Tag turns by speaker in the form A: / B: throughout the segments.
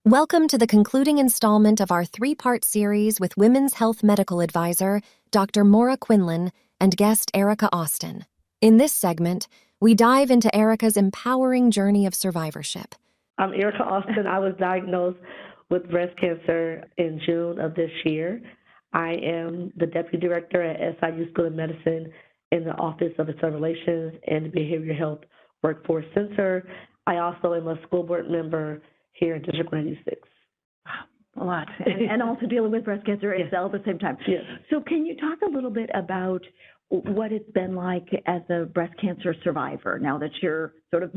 A: Welcome to the concluding installment of our three-part series with Women's Health Medical Advisor, Dr. Maura Quinlan, and guest Erica Austin. In this segment, we dive into Erica's empowering journey of survivorship.
B: I'm Erica Austin. I was diagnosed with breast cancer in June of this year. I am the Deputy Director at SIU School of Medicine in the Office of External Relations and Behavioral Health Workforce Center. I also am a school board member here in District 96.
C: A lot. And also dealing with breast cancer itself at the same time.
B: Yes.
C: So can you talk a little bit about what it's been like as a breast cancer survivor now that you're sort of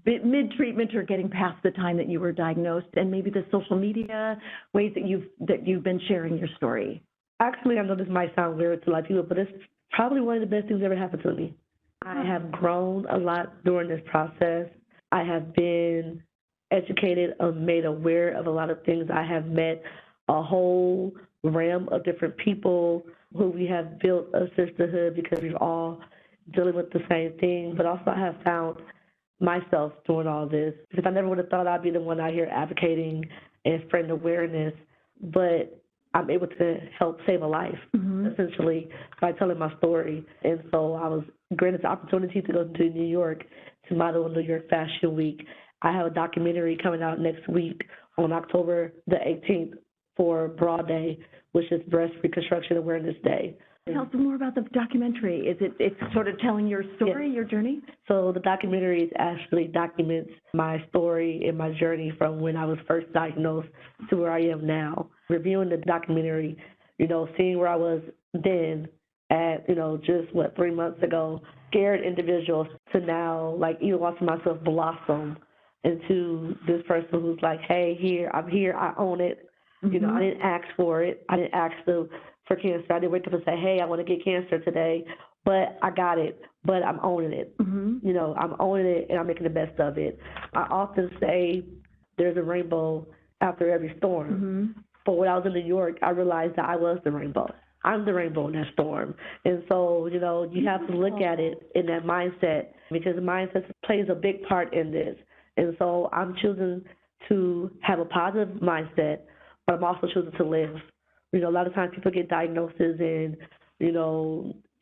C: mid-treatment or getting past the time that you were diagnosed, and maybe the social media ways that you've been sharing your story?
B: Actually, I know this might sound weird to a lot of people, but it's probably one of the best things that ever happened to me. I have grown a lot during this process. I have been educated or made aware of a lot of things. I have met a whole realm of different people who we have built a sisterhood because we're all dealing with the same thing. But also I have found myself doing all this because I never would have thought I'd be the one out here advocating and spreading awareness. But I'm able to help save a life, essentially, by telling my story. And so I was granted the opportunity to go to New York to model in New York Fashion Week. I have a documentary coming out next week on October the 18th for Broad Day, which is Breast Reconstruction Awareness Day.
C: Tell us more about the documentary. It's sort of telling your story, your journey?
B: So the documentary actually documents my story and my journey from when I was first diagnosed to where I am now. Reviewing the documentary, seeing where I was then at, just 3 months ago, scared individuals, to now, even watching myself blossom into this person who's like, hey, I'm here, I own it. I didn't ask for it. I didn't ask for cancer. I didn't wake up and say, hey, I want to get cancer today, but I got it, but I'm owning it. I'm owning it, and I'm making the best of it. I often say there's a rainbow after every storm. But when I was in New York, I realized that I was the rainbow. I'm the rainbow in that storm. And so, you have to look at it in that mindset, because the mindset plays a big part in this. And so I'm choosing to have a positive mindset, but I'm also choosing to live. A lot of times people get diagnoses and,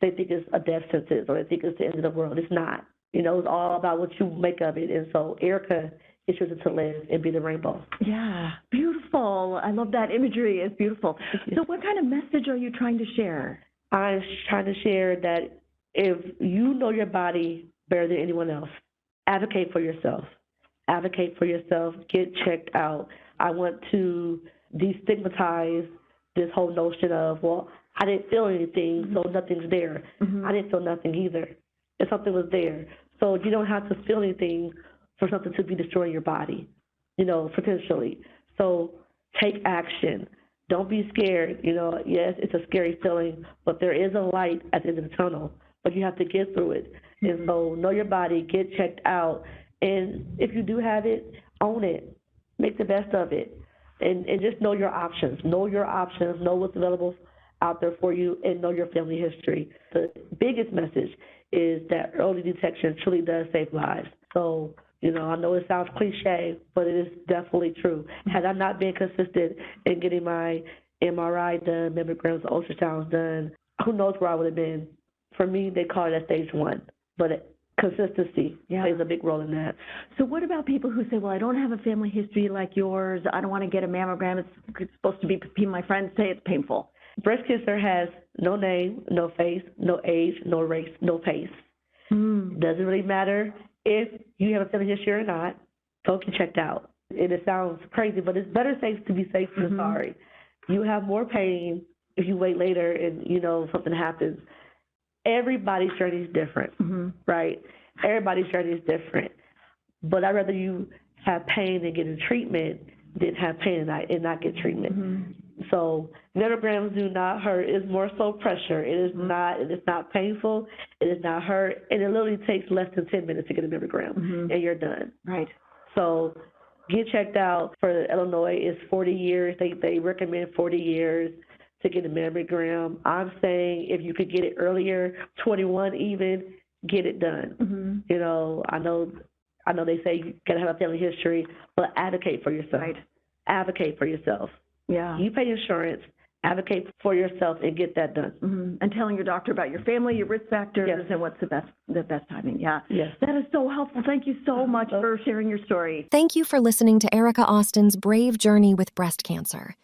B: they think it's a death sentence or they think it's the end of the world. It's not. It's all about what you make of it. And so Erica is choosing to live and be the rainbow.
C: Yeah, beautiful. I love that imagery. It's beautiful. So what kind of message are you trying to share?
B: I'm trying to share that if you know your body better than anyone else, advocate for yourself. Advocate for yourself. Get checked out. I want to destigmatize this whole notion of, well, I didn't feel anything, so nothing's there. I didn't feel nothing either, and something was there. So you don't have to feel anything for something to be destroying your body, potentially. So take action. Don't be scared. Yes, it's a scary feeling, but there is a light at the end of the tunnel, but you have to get through it. And so know your body, get checked out. And if you do have it, own it. Make the best of it. And just know your options. Know your options. Know what's available out there for you, and know your family history. The biggest message is that early detection truly does save lives. So, I know it sounds cliche, but it is definitely true. Had I not been consistent in getting my MRI done, mammograms, ultrasounds done, who knows where I would have been. For me, they call it at stage 1. But consistency plays a big role in that.
C: So what about people who say, well, I don't have a family history like yours. I don't want to get a mammogram. It's supposed to be, my friends say it's painful.
B: Breast cancer has no name, no face, no age, no race, no pace. Doesn't really matter if you have a family history or not. Go get checked out. And it sounds crazy, but it's better safe to be safe than sorry. You have more pain if you wait later and, something happens. Everybody's journey is different, right? Everybody's journey is different. But I'd rather you have pain and get in treatment than have pain and not get treatment. So mammograms do not hurt. It's more so pressure. It is not painful. It is not hurt. And it literally takes less than 10 minutes to get a mammogram, and you're done.
C: Right.
B: So get checked out. For Illinois, it's 40 years. They recommend 40 years to get a mammogram. I'm saying if you could get it earlier, 21 even, get it done. I know they say you gotta have a family history, but advocate for yourself.
C: Right.
B: advocate for yourself.
C: Yeah.
B: You pay insurance, advocate for yourself, and get that done.
C: Mm-hmm. And telling your doctor about your family, your risk factors,
B: Yes.
C: and what's the best timing. Yeah.
B: Yes.
C: That is so helpful. Thank you so much for sharing your story.
A: Thank you for listening to Erica Austin's brave journey with breast cancer.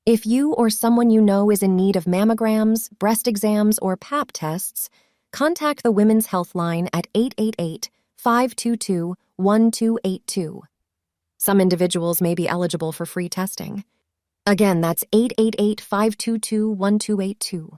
A: If you or someone you know is in need of mammograms, breast exams, or Pap tests, contact the Women's Health Line at 888-522-1282. Some individuals may be eligible for free testing. Again, that's 888-522-1282.